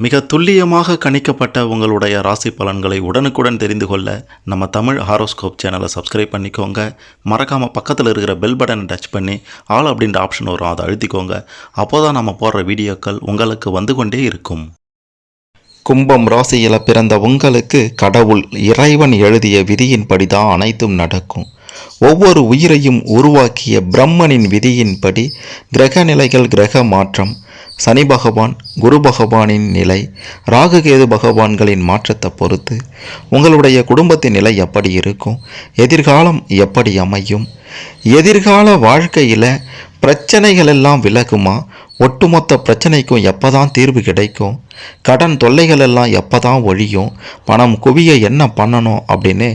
மிக துல்லியமாக கணிக்கப்பட்ட உங்களுடைய ராசி பலன்களை உடனுக்குடன் தெரிந்து கொள்ள நம்ம தமிழ் ஹாரோஸ்கோப் சேனலை சப்ஸ்கிரைப் பண்ணிக்கோங்க. மறக்காமல் பக்கத்தில் இருக்கிற பெல் பட்டனை டச் பண்ணி ஆல் அப்படின்ற ஆப்ஷன் வரும், அதை அழுத்திக்கோங்க. அப்போ தான் நம்ம போடுற வீடியோக்கள் உங்களுக்கு வந்து கொண்டே இருக்கும். கும்பம் ராசியில் பிறந்த உங்களுக்கு கடவுள் இறைவன் எழுதிய விதியின்படி தான் அனைத்தும் நடக்கும். ஒவ்வொரு உயிரையும் உருவாக்கிய பிரம்மனின் விதியின்படி கிரக நிலைகள், கிரக மாற்றம், சனி பகவான், குரு பகவானின் நிலை, ராகுகேது பகவான்களின் மாற்றத்தை பொறுத்து உங்களுடைய குடும்பத்தின் நிலை எப்படி இருக்கும், எதிர்காலம் எப்படி அமையும், எதிர்கால வாழ்க்கையில் பிரச்சனைகள் எல்லாம் விலகுமா, ஒட்டுமொத்த பிரச்சனைக்கும் எப்போ தான் தீர்வு கிடைக்கும், கடன் தொல்லைகள் எல்லாம் எப்போ தான் ஒழியும், பணம் குவிய என்ன பண்ணணும் அப்படின்னு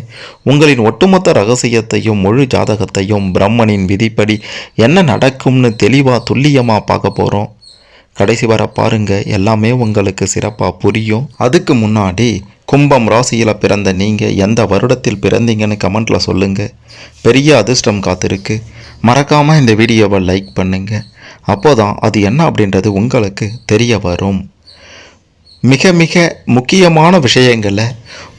உங்களின் ஒட்டுமொத்த ரகசியத்தையும் முழு ஜாதகத்தையும் பிரம்மனின் விதிப்படி என்ன நடக்கும்னு தெளிவாக துல்லியமாக பார்க்க போகிறோம். கடைசி வர பாருங்க, எல்லாமே உங்களுக்கு சிறப்பாக புரியும். அதுக்கு முன்னாடி கும்பம் ராசியில் பிறந்த நீங்கள் எந்த வருடத்தில் பிறந்தீங்கன்னு கமெண்ட்டில் சொல்லுங்கள். பெரிய அதிர்ஷ்டம் காத்திருக்கு. மறக்காமல் இந்த வீடியோவை லைக் பண்ணுங்கள். அப்போதான் அது என்ன அப்படின்றது உங்களுக்கு தெரிய வரும். மிக மிக முக்கியமான விஷயங்களை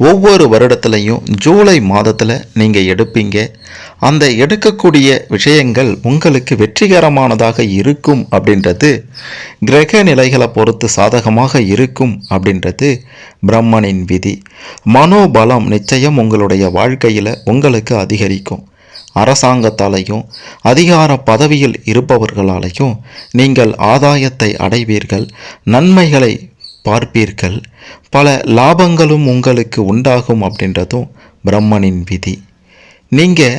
ஒவ்வொரு வருடத்துலையும் ஜூலை மாதத்தில் நீங்கள் எடுப்பீங்க. அந்த எடுக்கக்கூடிய விஷயங்கள் உங்களுக்கு வெற்றிகரமானதாக இருக்கும் அப்படின்றது, கிரக நிலைகளை பொறுத்து சாதகமாக இருக்கும் அப்படின்றது பிரம்மனின் விதி. மனோபலம் நிச்சயம் உங்களுடைய வாழ்க்கையில் உங்களுக்கு அதிகரிக்கும். அரசாங்கத்தாலையும் அதிகார பதவியில் இருப்பவர்களாலையும் நீங்கள் ஆதாயத்தை அடைவீர்கள், நன்மைகளை பார்ப்பீர்கள், பல லாபங்களும் உங்களுக்கு உண்டாகும் அப்படின்றதும் பிரம்மனின் விதி. நீங்கள்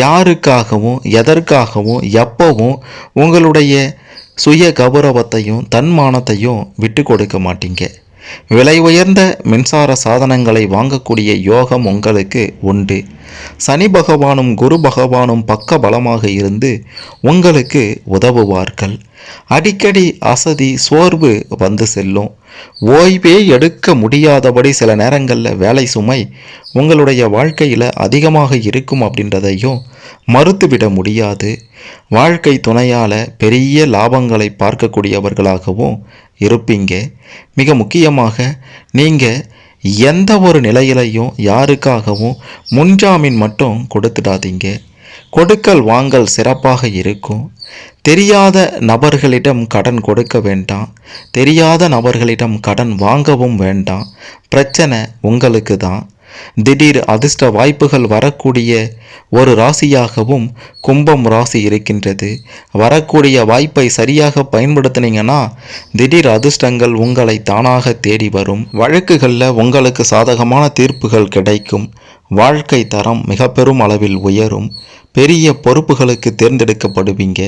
யாருக்காகவும் எதற்காகவும் எப்பவும் உங்களுடைய சுய கௌரவத்தையும் தன்மானத்தையும் விட்டு கொடுக்க மாட்டீங்க. விலை உயர்ந்த மின்சார சாதனங்களை வாங்கக்கூடிய யோகம் உங்களுக்கு உண்டு. சனி பகவானும் குரு பகவானும் பக்க பலமாக இருந்து உங்களுக்கு உதவுவார்கள். அடிக்கடி அசதி, சோர்வு வந்து செல்லும். ஓய்வே எடுக்க முடியாதபடி சில நேரங்களில் வேலை சுமை உங்களுடைய வாழ்க்கையில் அதிகமாக இருக்கும் அப்படின்றதையும் மறுத்துவிட முடியாது. வாழ்க்கை துணையால் பெரிய லாபங்களை பார்க்கக்கூடியவர்களாகவும் இருப்பீங்க. மிக முக்கியமாக நீங்கள் எந்த ஒரு நிலையிலையும் யாருக்காகவும் முன்ஜாமீன் மட்டும் கொடுத்துடாதீங்க. கொடுக்கல் வாங்கல் சிறப்பாக இருக்கும். தெரியாத நபர்களிடம் கடன் கொடுக்க வேண்டாம். தெரியாத நபர்களிடம் கடன் வாங்கவும் வேண்டாம். பிரச்சனை உங்களுக்கு தான். திடீர் அதிர்ஷ்ட வாய்ப்புகள் வரக்கூடிய ஒரு ராசியாகவும் கும்பம் ராசி இருக்கின்றது. வரக்கூடிய வாய்ப்பை சரியாக பயன்படுத்தினீங்கன்னா திடீர் அதிர்ஷ்டங்கள் உங்களை தானாக தேடி வரும். வழக்குகளில் உங்களுக்கு சாதகமான தீர்ப்புகள் கிடைக்கும். வாழ்க்கை தரம் மிக பெரும் அளவில் உயரும். பெரிய பொறுப்புகளுக்கு தேர்ந்தெடுக்கப்படுவீங்க.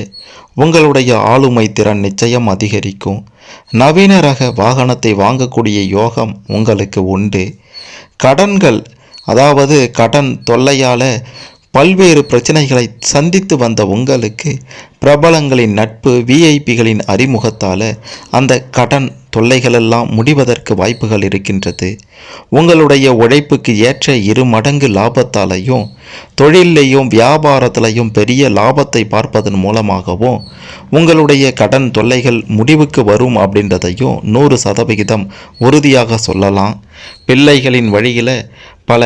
உங்களுடைய ஆளுமை திறன் நிச்சயம் அதிகரிக்கும். நவீன ரக வாகனத்தை வாங்கக்கூடிய யோகம் உங்களுக்கு உண்டு. கடன்கள், அதாவது கடன் தொல்லையால் பல்வேறு பிரச்சனைகளை சந்தித்து வந்த உங்களுக்கு பிரபலங்களின் நட்பு, விஐபிகளின் அறிமுகத்தால் அந்த கடன் தொல்லைகளெல்லாம் முடிவதற்கு வாய்ப்புகள் இருக்கின்றது. உங்களுடைய உழைப்புக்கு ஏற்ற 2 மடங்கு லாபத்தாலையும் தொழிலையும் வியாபாரத்திலையும் பெரிய லாபத்தை பார்ப்பதன் மூலமாகவும் உங்களுடைய கடன் தொல்லைகள் முடிவுக்கு வரும் அப்படின்றதையும் 100% உறுதியாக சொல்லலாம். பிள்ளைகளின் வழியில் பல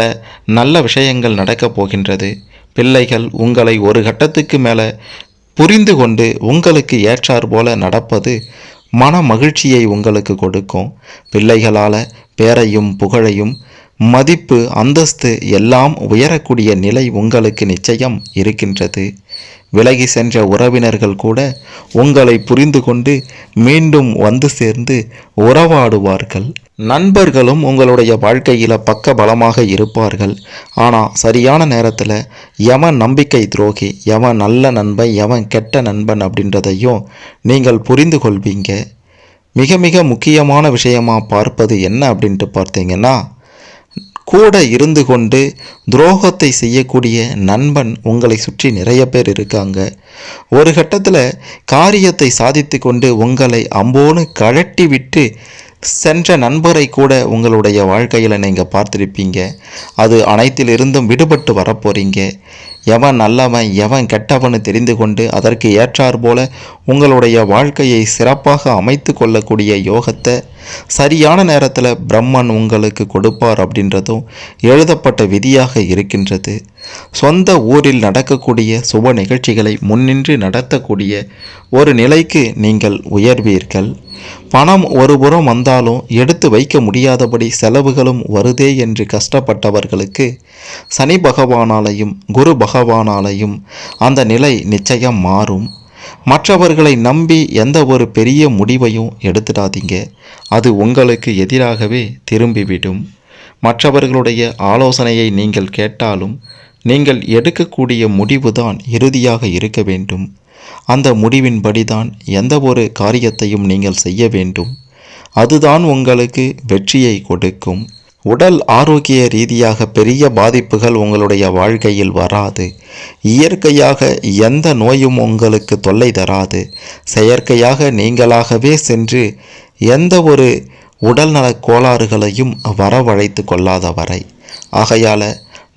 நல்ல விஷயங்கள் நடக்கப் போகின்றது. பிள்ளைகள் உங்களை ஒரு கட்டத்துக்கு மேலே புரிந்து கொண்டு உங்களுக்கு ஏற்றார் போல நடப்பது மன மகிழ்ச்சியை உங்களுக்கு கொடுக்கும். பிள்ளைகளால் பேரையும் புகழையும் மதிப்பு, அந்தஸ்து எல்லாம் உயரக்கூடிய நிலை உங்களுக்கு நிச்சயம் இருக்கின்றது. விலகி சென்ற உறவினர்கள் கூட உங்களை புரிந்து கொண்டு மீண்டும் வந்து சேர்ந்து உறவாடுவார்கள். நண்பர்களும் உங்களுடைய வாழ்க்கையில் பக்க பலமாக இருப்பார்கள். ஆனால் சரியான நேரத்தில் எவன் நம்பிக்கை துரோகி, எவன் நல்ல நண்பன், எவன் கெட்ட நண்பன் அப்படின்றதையும் நீங்கள் புரிந்து கொள்வீங்க. மிக மிக முக்கியமான விஷயமாக பார்ப்பது என்ன அப்படின்ட்டு பார்த்தீங்கன்னா, கூட இருந்து கொண்டு துரோகத்தை செய்யக்கூடிய நண்பன் உங்களை சுற்றி நிறைய பேர் இருக்காங்க. ஒரு கட்டத்தில் காரியத்தை சாதித்து கொண்டு உங்களை அம்போன்னு கழட்டி விட்டு சென்ற நண்பரை கூட உங்களுடைய வாழ்க்கையில் நீங்கள் பார்த்துருப்பீங்க. அது அனைத்திலிருந்தும் விடுபட்டு வரப்போகிறீங்க. எவன் நல்லவன் எவன் கெட்டவனு தெரிந்து கொண்டு அதற்கு ஏற்றாற் போல உங்களுடைய வாழ்க்கையை சிறப்பாக அமைத்து கொள்ளக்கூடிய யோகத்தை சரியான நேரத்தில் பிரம்மன் உங்களுக்கு கொடுப்பார் அப்படின்றதும் எழுதப்பட்ட விதியாக இருக்கின்றது. சொந்த ஊரில் நடக்கக்கூடிய சுப நிகழ்ச்சிகளை முன்னின்று நடத்தக்கூடிய ஒரு நிலைக்கு நீங்கள் உயர்வீர்கள். பணம் ஒருபுறம் வந்தாலும் எடுத்து வைக்க முடியாதபடி செலவுகளும் வருதே என்று கஷ்டப்பட்டவர்களுக்கு சனி பகவானாலையும் குரு பகவானாலையும் அந்த நிலை நிச்சயம் மாறும். மற்றவர்களை நம்பி எந்த ஒரு பெரிய முடிவையும் எடுத்துடாதீங்க, அது உங்களுக்கு எதிராகவே திரும்பிவிடும். மற்றவர்களுடைய ஆலோசனையை நீங்கள் கேட்டாலும் நீங்கள் எடுக்கக்கூடிய முடிவுதான் இறுதியாக இருக்க வேண்டும். அந்த முடிவின்படிதான் எந்த ஒரு காரியத்தையும் நீங்கள் செய்ய வேண்டும். அதுதான் உங்களுக்கு வெற்றியை கொடுக்கும். உடல் ஆரோக்கிய ரீதியாக பெரிய பாதிப்புகள் உங்களுடைய வாழ்க்கையில் வராது. இயற்கையாக எந்த நோயும் உங்களுக்கு தொல்லை தராது. செயற்கையாக நீங்களாகவே சென்று எந்த ஒரு உடல்நலக் கோளாறுகளையும் வரவழைத்து கொள்ளாத வரை. ஆகையால்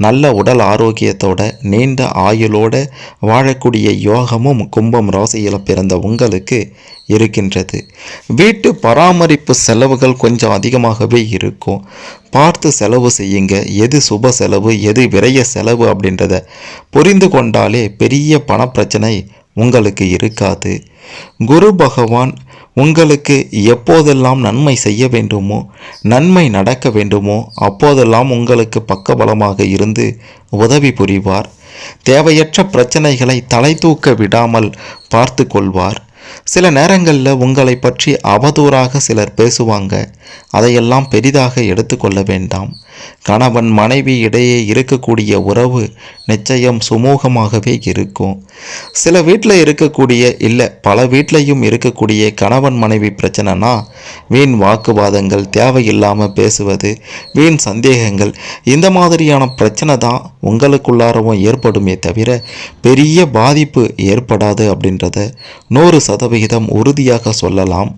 நல்ல உடல் ஆரோக்கியத்தோட நீண்ட ஆயுளோட வாழக்கூடிய யோகமும் கும்பம் ராசியில் பிறந்த உங்களுக்கு இருக்கின்றது. வீட்டு பராமரிப்பு செலவுகள் கொஞ்சம் அதிகமாகவே இருக்கும். பார்த்து செலவு செய்யுங்க. எது சுப செலவு எது விரய செலவு அப்படின்றத புரிந்து கொண்டாலே பெரிய பணப்பிரச்சனை உங்களுக்கு இருக்காது. குரு பகவான் உங்களுக்கு எப்போதெல்லாம் நன்மை செய்ய வேண்டுமோ நன்மை நடக்க வேண்டுமோ அப்போதெல்லாம் உங்களுக்கு பக்கபலமாக இருந்து உதவி புரிவார். தேவையற்ற பிரச்சனைகளை தலை தூக்க விடாமல் பார்த்து கொள்வார். சில நேரங்களில் உங்களை பற்றி அவதூறாக சிலர் பேசுவாங்க. அதையெல்லாம் பெரிதாக எடுத்துக்கொள்ள வேண்டாம். கணவன் மனைவி இடையே இருக்கக்கூடிய உறவு நிச்சயம் சுமூகமாகவே இருக்கும். சில வீட்டில் இருக்கக்கூடிய இல்லை பல வீட்லையும் இருக்கக்கூடிய கணவன் மனைவி பிரச்சனைனா வீண் வாக்குவாதங்கள், தேவையில்லாமல் பேசுவது, வீண் சந்தேகங்கள், இந்த மாதிரியான பிரச்சனை தான் உங்களுக்குள்ளாரவும் ஏற்படுமே தவிர பெரிய பாதிப்பு ஏற்படாது அப்படின்றத 100% உறுதியாக சொல்லலாம்.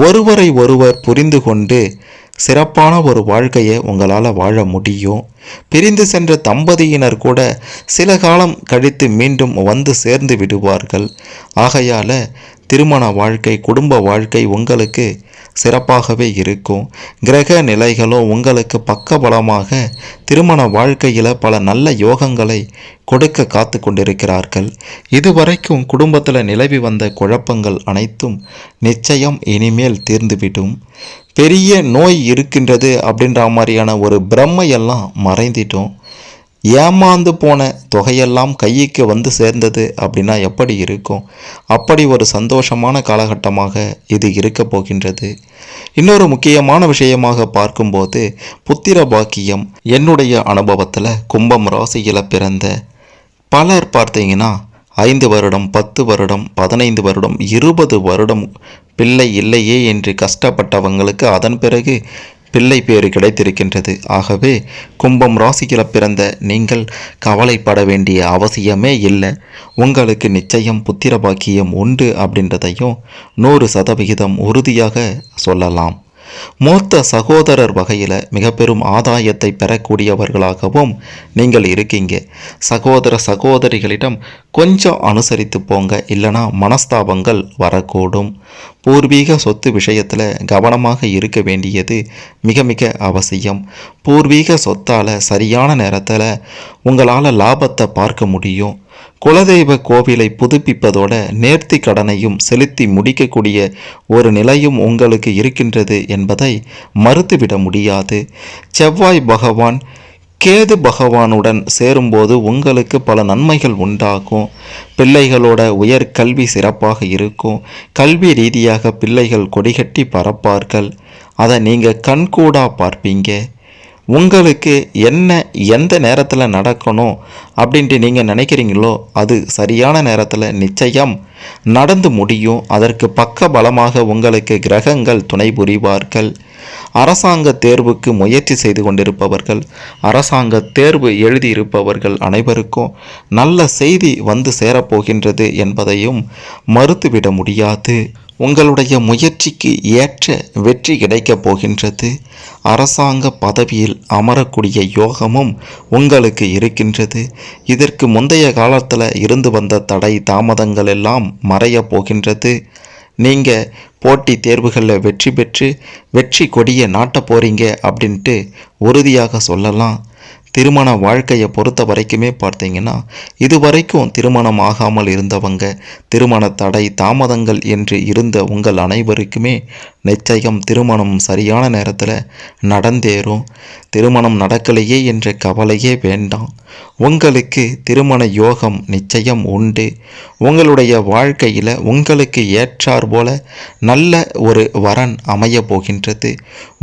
ஒருவரை ஒருவர் புரிந்து கொண்டு சிறப்பான ஒரு வாழ்க்கையை உங்களால் வாழ முடியும். பிரிந்து சென்ற தம்பதியினர் கூட சில காலம் கழித்து மீண்டும் வந்து சேர்ந்து விடுவார்கள். ஆகையால் திருமண வாழ்க்கை குடும்ப வாழ்க்கை உங்களுக்கு சிறப்பாகவே இருக்கும். கிரக நிலைகளும் உங்களுக்கு பக்கபலமாக திருமண வாழ்க்கையில் பல நல்ல யோகங்களை கொடுக்க காத்து கொண்டிருக்கிறார்கள். இதுவரைக்கும் குடும்பத்தில் நிலவி வந்த குழப்பங்கள் அனைத்தும் நிச்சயம் இனிமேல் தீர்ந்துவிடும். பெரிய நோய் இருக்கின்றது அப்படின்ற மாதிரியான ஒரு பிரம்மையெல்லாம் மறைந்திட்டோம். ஏமாந்து போன தொகையெல்லாம் கைக்கு வந்து சேர்ந்தது அப்படின்னா எப்படி இருக்கும்? அப்படி ஒரு சந்தோஷமான காலகட்டமாக இது இருக்க போகின்றது. இன்னொரு முக்கியமான விஷயமாக பார்க்கும்போது புத்திர பாக்கியம். என்னுடைய அனுபவத்தில் கும்பம் ராசியில் பிறந்த பலர் பார்த்தீங்கன்னா 5 வருடம் 10 வருடம் 15 வருடம் 20 வருடம் பிள்ளை இல்லையே என்று கஷ்டப்பட்டவங்களுக்கு அதன் பிறகு பிள்ளை பேறு கிடைத்திருக்கின்றது. ஆகவே கும்பம் ராசியில் பிறந்த நீங்கள் கவலைப்பட வேண்டிய அவசியமே இல்லை. உங்களுக்கு நிச்சயம் புத்திர பாக்கியம் உண்டு அப்படின்றதையும் 100% உறுதியாக சொல்லலாம். மூத்த சகோதரர் வகையில் மிக பெரும் ஆதாயத்தை பெறக்கூடியவர்களாகவும் நீங்கள் இருக்கீங்க. சகோதர சகோதரிகளிடம் கொஞ்சம் அனுசரித்து போங்க, இல்லைனா மனஸ்தாபங்கள் வரக்கூடும். பூர்வீக சொத்து விஷயத்தில் கவனமாக இருக்க வேண்டியது மிக மிக அவசியம். பூர்வீக சொத்தால் சரியான நேரத்தில் உங்களால் லாபத்தை பார்க்க முடியும். குலதெய்வ கோவிலை புதுப்பிப்பதோட நேர்த்தி கடனையும் செலுத்தி முடிக்கக்கூடிய ஒரு நிலையும் உங்களுக்கு இருக்கின்றது என்பதை மறுத்துவிட முடியாது. செவ்வாய் பகவான் கேது பகவானுடன் சேரும்போது உங்களுக்கு பல நன்மைகள் உண்டாகும். பிள்ளைகளோட உயர் கல்வி சிறப்பாக இருக்கும். கல்வி ரீதியாக பிள்ளைகள் கொடிகட்டி பறப்பார்கள். அதை நீங்கள் கண்கூடாக பார்ப்பீங்க. உங்களுக்கு என்ன எந்த நேரத்தில் நடக்கணும் அப்படின்ட்டு நீங்கள் நினைக்கிறீங்களோ அது சரியான நேரத்தில் நிச்சயம் நடந்து முடியும். அதற்கு பக்க பலமாக உங்களுக்கு கிரகங்கள் துணை புரிவார்கள். அரசாங்க தேர்வுக்கு முயற்சி செய்து கொண்டிருப்பவர்கள், அரசாங்க தேர்வு எழுதியிருப்பவர்கள் அனைவருக்கும் நல்ல செய்தி வந்து சேரப்போகின்றது என்பதையும் மறுத்துவிட முடியாது. உங்களுடைய முயற்சிக்கு ஏற்ற வெற்றி கிடைக்கப் போகின்றது. அரசாங்க பதவியில் அமரக்கூடிய யோகமும் உங்களுக்கு இருக்கின்றது. இதற்கு முந்தைய காலத்தில் இருந்து வந்த தடை தாமதங்கள் எல்லாம் மறையப் போகின்றது. நீங்கள் போட்டி தேர்வுகளில் வெற்றி பெற்று வெற்றி கொடியை நாட்ட போகிறீங்க அப்படின்ட்டு உறுதியாக சொல்லலாம். திருமண வாழ்க்கையை பொறுத்த வரைக்குமே பார்த்தீங்கன்னா, இதுவரைக்கும் திருமணம் ஆகாமல் இருந்தவங்க, திருமண தடை தாமதங்கள் என்று இருந்த உங்கள் அனைவருக்குமே நிச்சயம் திருமணம் சரியான நேரத்தில் நடந்தேறும். திருமணம் நடக்கலையே என்ற கவலையே வேண்டாம். உங்களுக்கு திருமண யோகம் நிச்சயம் உண்டு. உங்களுடைய வாழ்க்கையில் உங்களுக்கு ஏற்றார் போல நல்ல ஒரு வரன் அமைய போகின்றது.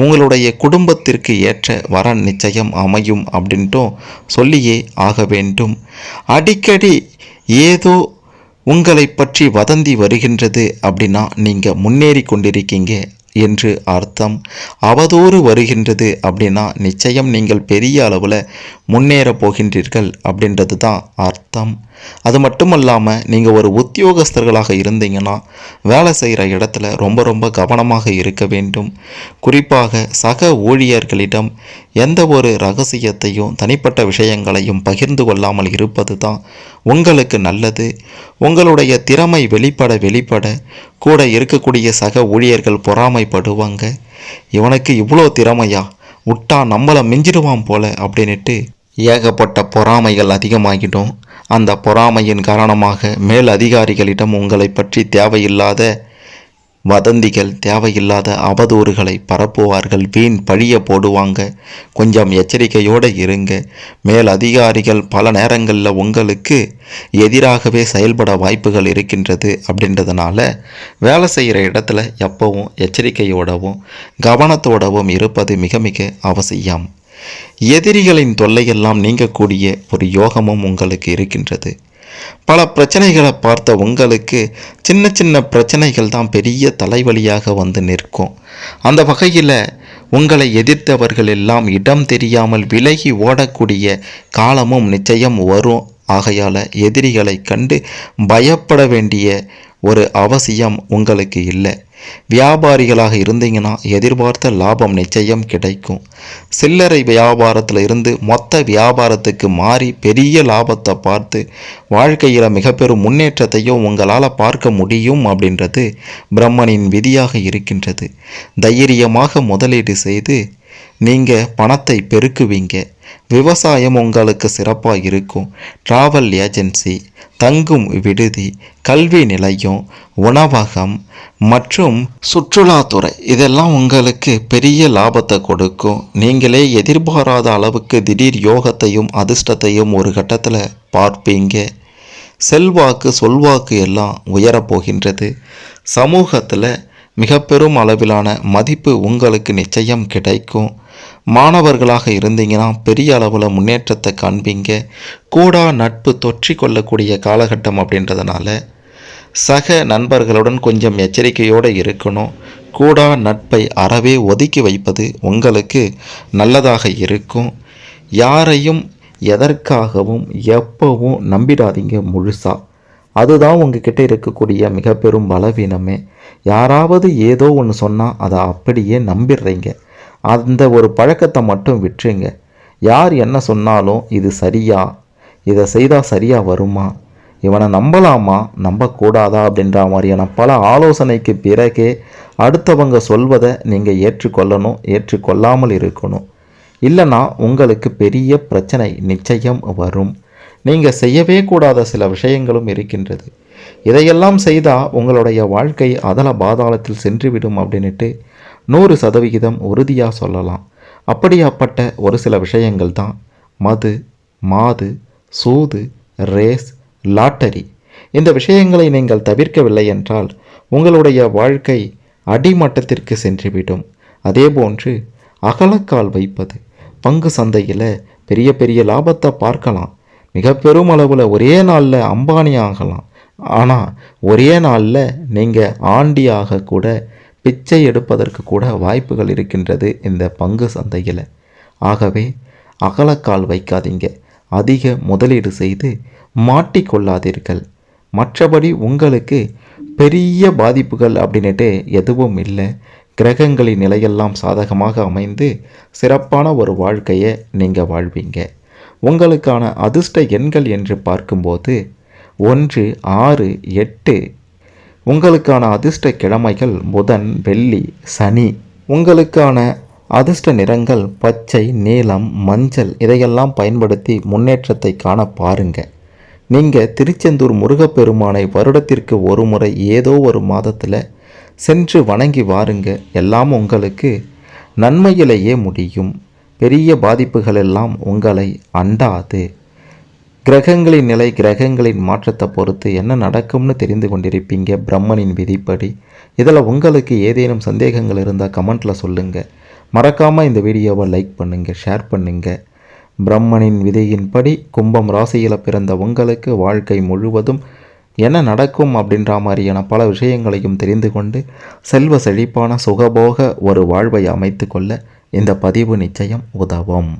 உங்களுடைய குடும்பத்திற்கு ஏற்ற வரன் நிச்சயம் அமையும் அப்படின்ட்டும் சொல்லியே ஆக வேண்டும். அடிக்கடி ஏதோ உங்களை பற்றி வதந்தி வருகின்றது அப்படின்னா நீங்கள் முன்னேறி கொண்டிருக்கீங்க என்று அர்த்தம். அவதூறு வருகின்றது அப்படின்னா நிச்சயம் நீங்கள் பெரிய அளவில் முன்னேற போகின்றீர்கள் அப்படின்றது தான் அர்த்தம். அது மட்டும் இல்லாமல் நீங்கள் ஒரு உத்தியோகஸ்தர்களாக இருந்தீங்கன்னா வேலை செய்கிற இடத்துல ரொம்ப கவனமாக இருக்க வேண்டும். குறிப்பாக சக ஊழியர்களிடம் எந்த ஒரு ரகசியத்தையும் தனிப்பட்ட விஷயங்களையும் பகிர்ந்து கொள்ளாமல் இருப்பது தான் உங்களுக்கு நல்லது. உங்களுடைய திறமை வெளிப்பட கூட இருக்கக்கூடிய சக ஊழியர்கள் பொறாமைப்படுவாங்க. இவனுக்கு இவ்வளோ திறமையா, விட்டா நம்மளை மிஞ்சிடுவான் போல அப்படின்ட்டு ஏகப்பட்ட பொறாமைகள் அதிகமாகிடும். அந்த பொறாமையின் காரணமாக மேல் அதிகாரிகளிடம் உங்களை பற்றி தேவையில்லாத வதந்திகள், தேவையில்லாத அவதூறுகளை பரப்புவார்கள், வீண் பழிய போடுவாங்க. கொஞ்சம் எச்சரிக்கையோடு இருங்க. மேல் அதிகாரிகள் பல நேரங்களில் உங்களுக்கு எதிராகவே செயல்பட வாய்ப்புகள் இருக்கின்றது. அப்படின்றதுனால வேலை செய்கிற இடத்துல எப்பவும் எச்சரிக்கையோடவும் கவனத்தோடவும் இருப்பது மிக மிக அவசியம். எதிரிகளின் தொல்லையெல்லாம் நீங்கக்கூடிய ஒரு யோகமும் உங்களுக்கு இருக்கின்றது. பல பிரச்சனைகளை பார்த்த உங்களுக்கு சின்ன பிரச்சனைகள் தான் பெரிய தலைவலியாக வந்து நிற்கும். அந்த வகையில் உங்களை எதிர்த்தவர்கள் எல்லாம் இடம் தெரியாமல் விலகி ஓடக்கூடிய காலமும் நிச்சயம் வரும். ஆகையால் எதிரிகளை கண்டு பயப்பட வேண்டிய ஒரு அவசியம் உங்களுக்கு இல்லை. வியாபாரிகளாக இருந்தீங்கன்னா எதிர்பார்த்த லாபம் நிச்சயம் கிடைக்கும். சில்லறை வியாபாரத்தில் இருந்து மொத்த வியாபாரத்துக்கு மாறி பெரிய லாபத்தை பார்த்து வாழ்க்கையில் மிக பெரும் முன்னேற்றத்தையும் உங்களால் பார்க்க முடியும் அப்படின்றது பிரம்மனின் விதியாக இருக்கின்றது. தைரியமாக முதலீடு செய்து நீங்கள் பணத்தை பெருக்குவீங்க. விவசாயம் உங்களுக்கு சிறப்பாக இருக்கும். டிராவல் ஏஜென்சி, தங்கும் விடுதி, கல்வி நிலையம், உணவகம் மற்றும் சுற்றுலாத்துறை இதெல்லாம் உங்களுக்கு பெரிய லாபத்தை கொடுக்கும். நீங்களே எதிர்பாராத அளவுக்கு திடீர் யோகத்தையும் அதிர்ஷ்டத்தையும் ஒரு கட்டத்தில் பார்ப்பீங்க. செல்வாக்கு சொல்வாக்கு எல்லாம் உயரப்போகின்றது. சமூகத்தில் மிக பெரும் அளவிலான மதிப்பு உங்களுக்கு நிச்சயம் கிடைக்கும். மாணவர்களாக இருந்தீங்கன்னா பெரிய அளவில் முன்னேற்றத்தை காண்பீங்க. கூடா நட்பு தொற்றி கொள்ளக்கூடிய காலகட்டம் அப்படின்றதுனால சக நண்பர்களுடன் கொஞ்சம் எச்சரிக்கையோடு இருக்கணும். கூடா நட்பை அறவே ஒதுக்கி வைப்பது உங்களுக்கு நல்லதாக இருக்கும். யாரையும் எதற்காகவும் எப்பவும் நம்பிடாதீங்க முழுசாக. அதுதான் உங்ககிட்ட இருக்கக்கூடிய மிக பெரும் பலவீனமே. யாராவது ஏதோ ஒன்று சொன்னால் அதை அப்படியே நம்பிடுறீங்க. அந்த ஒரு பழக்கத்தை மட்டும் விட்டுருங்க. யார் என்ன சொன்னாலும் இது சரியா, இதை செய்தால் சரியாக வருமா, இவனை நம்பலாமா நம்பக்கூடாதா அப்படின்ற மாதிரியான பல ஆலோசனைக்கு பிறகே அடுத்தவங்க சொல்வதை நீங்கள் ஏற்றுக்கொள்ளணும், ஏற்றுக்கொள்ளாமல் இருக்கணும். இல்லைன்னா உங்களுக்கு பெரிய பிரச்சனை நிச்சயம் வரும். நீங்கள் செய்யவே கூடாத சில விஷயங்களும் இருக்கின்றது. இதையெல்லாம் செய்தால் உங்களுடைய வாழ்க்கை அதல பாதாளத்தில் சென்றுவிடும் அப்படின்ட்டு 100% உறுதியாக சொல்லலாம். அப்படியாப்பட்ட ஒரு சில விஷயங்கள் தான் மது, மாது, சூது, ரேஸ், லாட்டரி. இந்த விஷயங்களை நீங்கள் தவிர்க்கவில்லை என்றால் உங்களுடைய வாழ்க்கை அடிமட்டத்திற்கு சென்றுவிடும். அதேபோன்று அகலக்கால் வைப்பது, பங்கு சந்தையில் பெரிய பெரிய லாபத்தை பார்க்கலாம். மிக பெரும் அளவில் ஒரே நாளில் அம்பானி ஆகலாம். ஆனால் ஒரே நாளில் நீங்கள் ஆண்டியாக கூட பிச்சை எடுப்பதற்கு கூட வாய்ப்புகள் இருக்கின்றது இந்த பங்கு சந்தையில். ஆகவே அகலக்கால் வைக்காதீங்க. அதிக முதலீடு செய்து மாட்டிக்கொள்ளாதீர்கள். மற்றபடி உங்களுக்கு பெரிய பாதிப்புகள் அப்படின்னுட்டு எதுவும் இல்லை. கிரகங்களின் நிலையெல்லாம் சாதகமாக அமைந்து சிறப்பான ஒரு வாழ்க்கையை நீங்கள் வாழ்வீங்க. உங்களுக்கான அதிர்ஷ்ட எண்கள் என்று பார்க்கும்போது 1, 6, 8. உங்களுக்கான அதிர்ஷ்ட கிழமைகள் புதன், வெள்ளி, சனி. உங்களுக்கான அதிர்ஷ்ட நிறங்கள் பச்சை, நீலம், மஞ்சள். இதையெல்லாம் பயன்படுத்தி முன்னேற்றத்தை காண பாருங்க. நீங்கள் திருச்செந்தூர் முருகப்பெருமானை வருடத்திற்கு ஒரு முறை ஏதோ ஒரு மாதத்தில் சென்று வணங்கி வாருங்க. எல்லாம் உங்களுக்கு நன்மையிலேயே முடியும். பெரிய பாதிப்புகள் எல்லாம் உங்களை அண்டாது. கிரகங்களின் நிலை, கிரகங்களின் மாற்றத்தை பொறுத்து என்ன நடக்கும்னு தெரிந்து கொண்டிருப்பீங்க பிரம்மனின் விதிப்படி. இதில் உங்களுக்கு ஏதேனும் சந்தேகங்கள் இருந்தால் கமெண்ட்டில் சொல்லுங்கள். மறக்காமல் இந்த வீடியோவை லைக் பண்ணுங்கள், ஷேர் பண்ணுங்கள். பிரம்மனின் விதியின்படி கும்பம் ராசியில் பிறந்த உங்களுக்கு வாழ்க்கை முழுவதும் என்ன நடக்கும் அப்படின்ற மாதிரியான பல விஷயங்களையும் தெரிந்து கொண்டு செல்வ செழிப்பான சுகபோக ஒரு வாழ்வை அமைத்து கொள்ள இந்த பதிவு நிச்சயம் உதவும்.